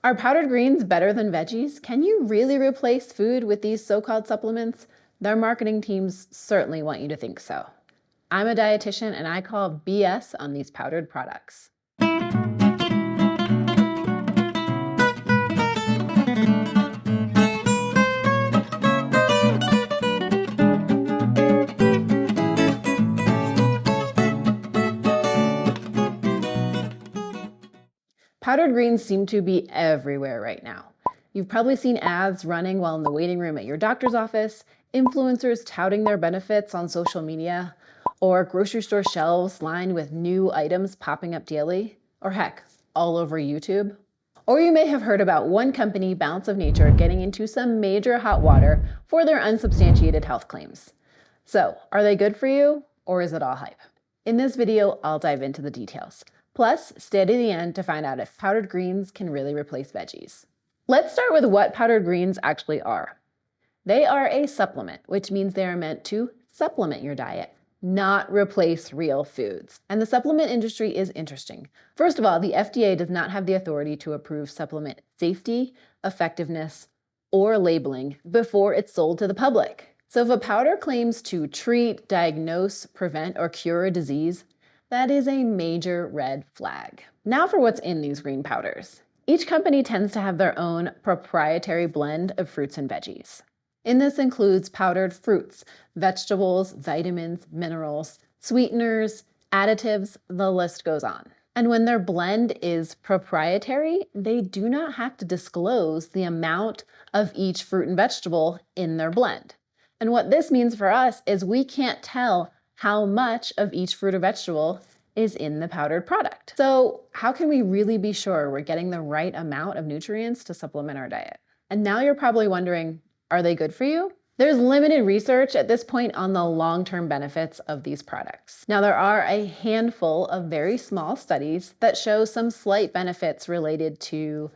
Are powdered greens better than veggies? Can you really replace food with these so-called supplements? Their marketing teams certainly want you to think so. I'm a dietitian and I call BS on these powdered products. Powdered greens seem to be everywhere right now. You've probably seen ads running while in the waiting room at your doctor's office, influencers touting their benefits on social media, or grocery store shelves lined with new items popping up daily, or heck, all over YouTube. Or you may have heard about one company, Balance of Nature, getting into some major hot water for their unsubstantiated health claims. So, are they good for you, or is it all hype? In this video, I'll dive into the details. Plus, stay to the end to find out if powdered greens can really replace veggies. Let's start with what powdered greens actually are. They are a supplement, which means they are meant to supplement your diet, not replace real foods. And the supplement industry is interesting. First of all, the FDA does not have the authority to approve supplement safety, effectiveness, or labeling before it's sold to the public. So if a powder claims to treat, diagnose, prevent, or cure a disease, that is a major red flag. Now for what's in these green powders. Each company tends to have their own proprietary blend of fruits and veggies. In this includes powdered fruits, vegetables, vitamins, minerals, sweeteners, additives, the list goes on. And when their blend is proprietary, they do not have to disclose the amount of each fruit and vegetable in their blend. And what this means for us is we can't tell how much of each fruit or vegetable is in the powdered product. So how can we really be sure we're getting the right amount of nutrients to supplement our diet? And now you're probably wondering, are they good for you? There's limited research at this point on the long-term benefits of these products. Now there are a handful of very small studies that show some slight benefits related to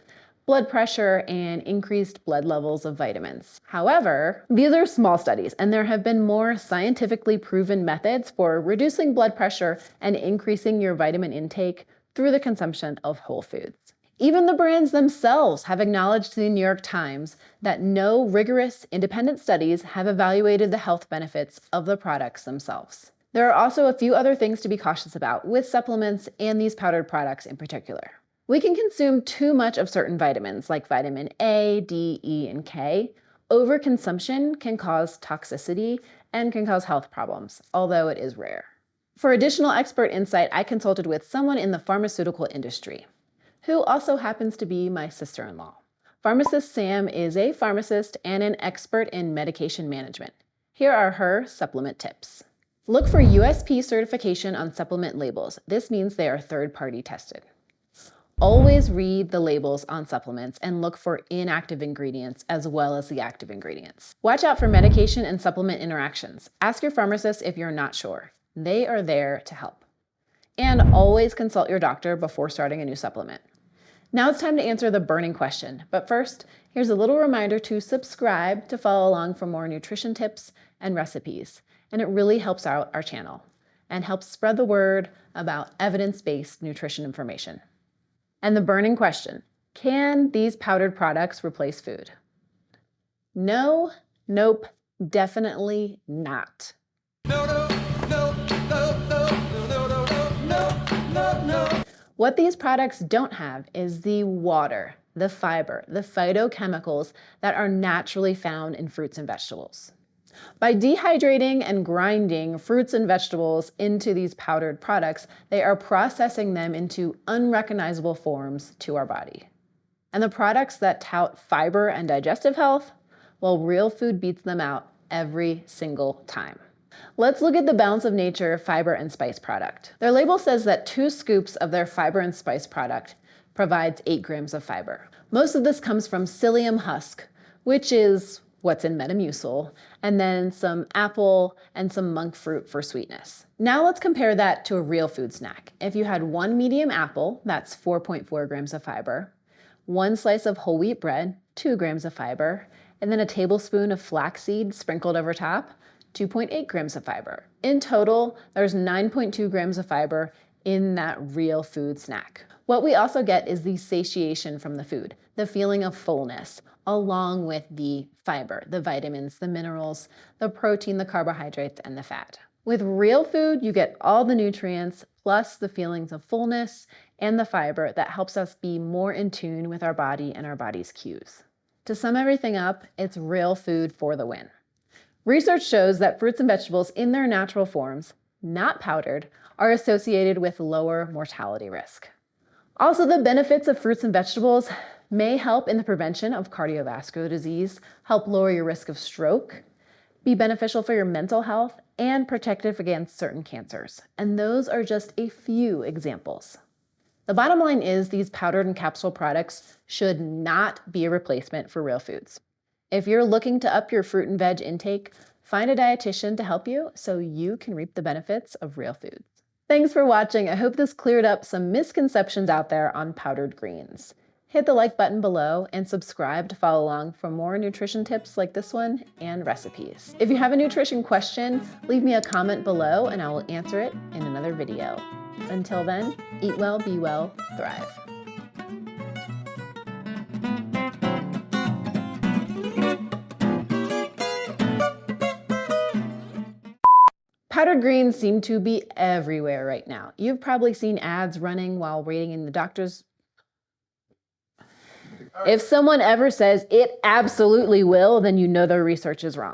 blood pressure and increased blood levels of vitamins. However, these are small studies and there have been more scientifically proven methods for reducing blood pressure and increasing your vitamin intake through the consumption of whole foods. Even the brands themselves have acknowledged to the New York Times that no rigorous independent studies have evaluated the health benefits of the products themselves. There are also a few other things to be cautious about with supplements and these powdered products in particular. We can consume too much of certain vitamins like vitamin A, D, E, and K. Overconsumption can cause toxicity and can cause health problems, although it is rare. For additional expert insight, I consulted with someone in the pharmaceutical industry, who also happens to be my sister-in-law. Pharmacist Sam is a pharmacist and an expert in medication management. Here are her supplement tips. Look for USP certification on supplement labels. This means they are third-party tested. Always read the labels on supplements and look for inactive ingredients as well as the active ingredients. Watch out for medication and supplement interactions. Ask your pharmacist if you're not sure. They are there to help. And always consult your doctor before starting a new supplement. Now it's time to answer the burning question. But first, here's a little reminder to subscribe to follow along for more nutrition tips and recipes. And it really helps out our channel and helps spread the word about evidence-based nutrition information. And the burning question, can these powdered products replace food? No, nope, definitely not. What these products don't have is the water, the fiber, the phytochemicals that are naturally found in fruits and vegetables. By dehydrating and grinding fruits and vegetables into these powdered products, they are processing them into unrecognizable forms to our body. And the products that tout fiber and digestive health, well, real food beats them out every single time. Let's look at the Balance of Nature fiber and spice product. Their label says that 2 scoops of their fiber and spice product provides 8 grams of fiber. Most of this comes from psyllium husk, which is what's in Metamucil, and then some apple and some monk fruit for sweetness. Now let's compare that to a real food snack. If you had 1 medium apple, that's 4.4 grams of fiber, 1 slice of whole wheat bread, 2 grams of fiber, and then a tablespoon of flaxseed sprinkled over top, 2.8 grams of fiber. In total, there's 9.2 grams of fiber in that real food snack. What we also get is the satiation from the food, the feeling of fullness, along with the fiber, the vitamins, the minerals, the protein, the carbohydrates, and the fat. With real food, you get all the nutrients plus the feelings of fullness and the fiber that helps us be more in tune with our body and our body's cues. To sum everything up, it's real food for the win. Research shows that fruits and vegetables in their natural forms, not powdered, are associated with lower mortality risk. Also, the benefits of fruits and vegetables may help in the prevention of cardiovascular disease, help lower your risk of stroke, be beneficial for your mental health, and protective against certain cancers. And those are just a few examples. The bottom line is these powdered and capsule products should not be a replacement for real foods. If you're looking to up your fruit and veg intake, find a dietitian to help you so you can reap the benefits of real foods. Thanks for watching. I hope this cleared up some misconceptions out there on powdered greens. Hit the like button below and subscribe to follow along for more nutrition tips like this one and recipes. If you have a nutrition question, leave me a comment below and I will answer it in another video. Until then, eat well, be well, thrive. Powdered greens seem to be everywhere right now. You've probably seen ads running while waiting in the doctor's. If someone ever says it absolutely will, then you know their research is wrong.